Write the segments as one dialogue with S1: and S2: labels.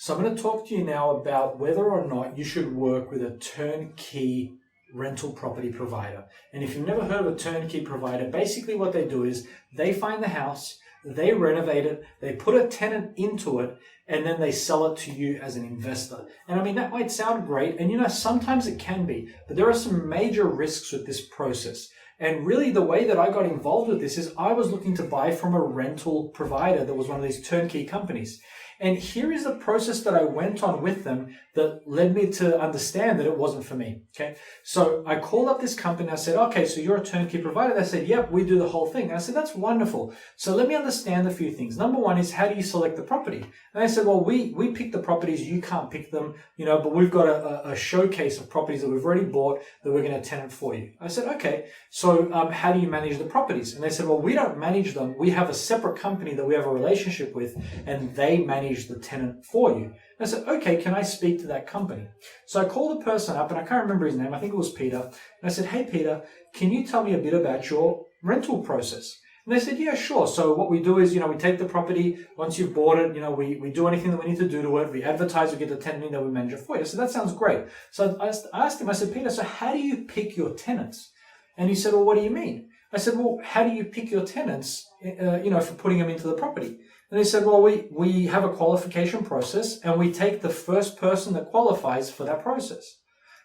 S1: So I'm going to talk to you now about whether or not you should work with a turnkey rental property provider. And if you've never heard of a turnkey provider, basically what they do is they find the house, they renovate it, they put a tenant into it, and then they sell it to you as an investor. And I mean, that might sound great, and sometimes it can be, but there are some major risks with this process. And really the way that I got involved with this is I was looking to buy from a rental provider that was one of these turnkey companies. And here is the process that I went on with them that led me to understand that it wasn't for me. Okay. So I called up this company. I said, okay, so you're a turnkey provider. They said, yep, we do the whole thing. And I said, that's wonderful. So let me understand a few things. Number one is, how do you select the property? And they said, well, we pick the properties. You can't pick them, but we've got a showcase of properties that we've already bought that we're going to tenant for you. I said, okay, so how do you manage the properties? And they said, well, we don't manage them. We have a separate company that we have a relationship with, and they manage the tenant for you. And I said, okay, can I speak to that company? So I called the person up, and I can't remember his name. I think it was Peter. And I said, hey, Peter, can you tell me a bit about your rental process? And they said, yeah, sure. So what we do is, we take the property. Once you've bought it, we do anything that we need to do to it. We advertise, we get the tenant in, then we manage it for you. I said, that sounds great. So I asked him, I said, Peter, so how do you pick your tenants? And he said, well, what do you mean? I said, well, how do you pick your tenants, for putting them into the property? And they said, well, we have a qualification process, and we take the first person that qualifies for that process.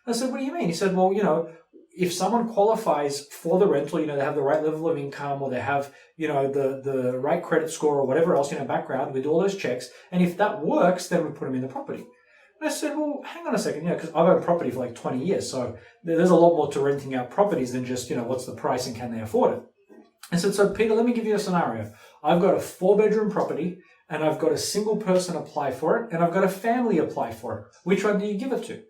S1: And I said, what do you mean? He said, well, if someone qualifies for the rental, they have the right level of income, or they have, the right credit score or whatever else, background, we do all those checks. And if that works, then we put them in the property. And I said, well, hang on a second, because I've owned property for like 20 years. So there's a lot more to renting out properties than just, what's the price and can they afford it? I said, so Peter, let me give you a scenario. I've got a 4-bedroom property, and I've got a single person apply for it, and I've got a family apply for it. Which one do you give it to?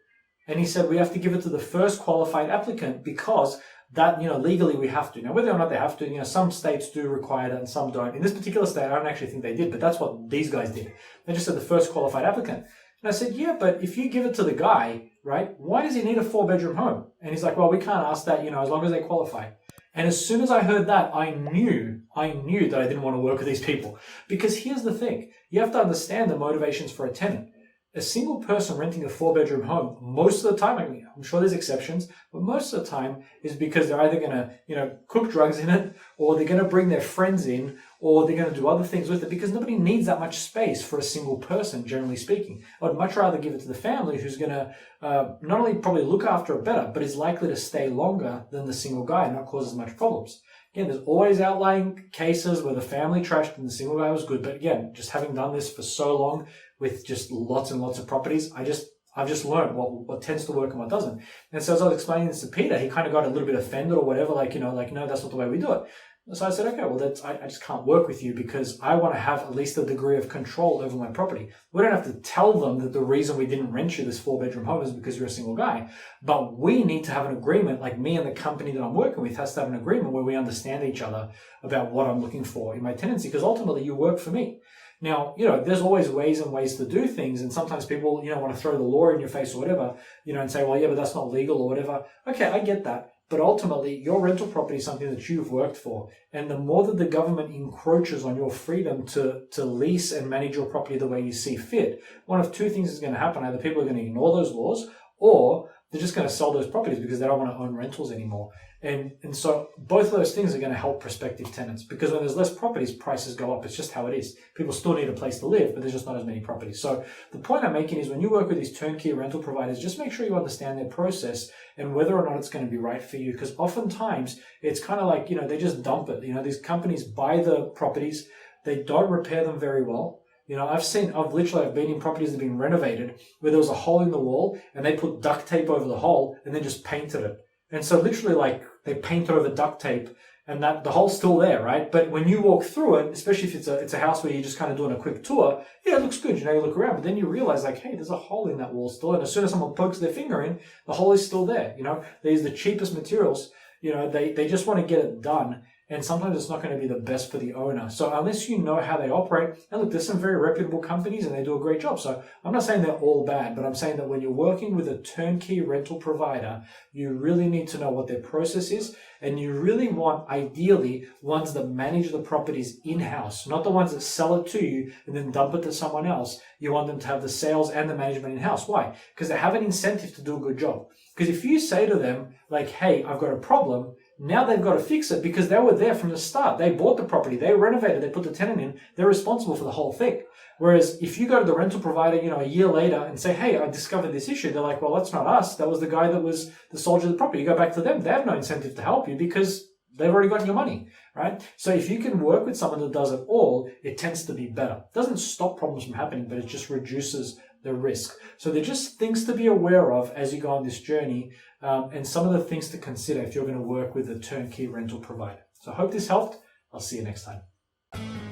S1: And he said, we have to give it to the first qualified applicant, because that, legally we have to. Now, whether or not they have to, some states do require that and some don't. In this particular state, I don't actually think they did, but that's what these guys did. They just said the first qualified applicant. And I said, yeah, but if you give it to the guy, right, why does he need a 4-bedroom home? And he's like, well, we can't ask that, as long as they qualify. And as soon as I heard that, I knew that I didn't want to work with these people. Because here's the thing. You have to understand the motivations for a tenant. A single person renting a 4-bedroom home, most of the time, I'm sure there's exceptions, but most of the time is because they're either going to, cook drugs in it, or they're going to bring their friends in, or they're going to do other things with it, because nobody needs that much space for a single person, generally speaking. I'd much rather give it to the family, who's going to not only probably look after it better, but is likely to stay longer than the single guy and not cause as much problems. Again, there's always outlying cases where the family trashed and the single guy was good. But again, just having done this for so long with just lots and lots of properties, I've just learned what tends to work and what doesn't. And so as I was explaining this to Peter, he kind of got a little bit offended or whatever, no, that's not the way we do it. So I said, okay, well, I just can't work with you, because I want to have at least a degree of control over my property. We don't have to tell them that the reason we didn't rent you this 4-bedroom home is because you're a single guy. But we need to have an agreement, like me and the company that I'm working with has to have an agreement where we understand each other about what I'm looking for in my tenancy, because ultimately you work for me. Now, there's always ways to do things, and sometimes people, want to throw the law in your face or whatever, and say, well, yeah, but that's not legal or whatever. Okay, I get that. But ultimately, your rental property is something that you've worked for. And the more that the government encroaches on your freedom to lease and manage your property the way you see fit, one of two things is going to happen. Either people are going to ignore those laws, or they're just going to sell those properties because they don't want to own rentals anymore. And so both of those things are going to help prospective tenants, because when there's less properties, prices go up. It's just how it is. People still need a place to live, but there's just not as many properties. So the point I'm making is, when you work with these turnkey rental providers, just make sure you understand their process and whether or not it's going to be right for you. Because oftentimes it's kind of like, they just dump it. These companies buy the properties. They don't repair them very well. I've been in properties that have been renovated where there was a hole in the wall and they put duct tape over the hole and then just painted it. And so literally, they painted over duct tape, and that the hole's still there, right? But when you walk through it, especially if it's a house where you're just kind of doing a quick tour, yeah, it looks good. You look around, but then you realize, hey, there's a hole in that wall still. And as soon as someone pokes their finger in, the hole is still there. They use the cheapest materials. They just want to get it done. and sometimes it's not going to be the best for the owner. So unless you know how they operate, and look, there's some very reputable companies and they do a great job. So I'm not saying they're all bad, but I'm saying that when you're working with a turnkey rental provider, you really need to know what their process is, and you really want, ideally, ones that manage the properties in-house, not the ones that sell it to you and then dump it to someone else. You want them to have the sales and the management in-house. Why? Because they have an incentive to do a good job. Because if you say to them, like, hey, I've got a problem, now they've got to fix it because they were there from the start. They bought the property, they renovated, they put the tenant in, they're responsible for the whole thing. Whereas if you go to the rental provider, a year later and say, hey, I discovered this issue, they're like, well, that's not us. That was the guy that was the soldier of the property. You go back to them, they have no incentive to help you because they've already got your money, right? So if you can work with someone that does it all, it tends to be better. It doesn't stop problems from happening, but it just reduces the risk. So they're just things to be aware of as you go on this journey, and some of the things to consider if you're going to work with a turnkey rental provider. So I hope this helped. I'll see you next time.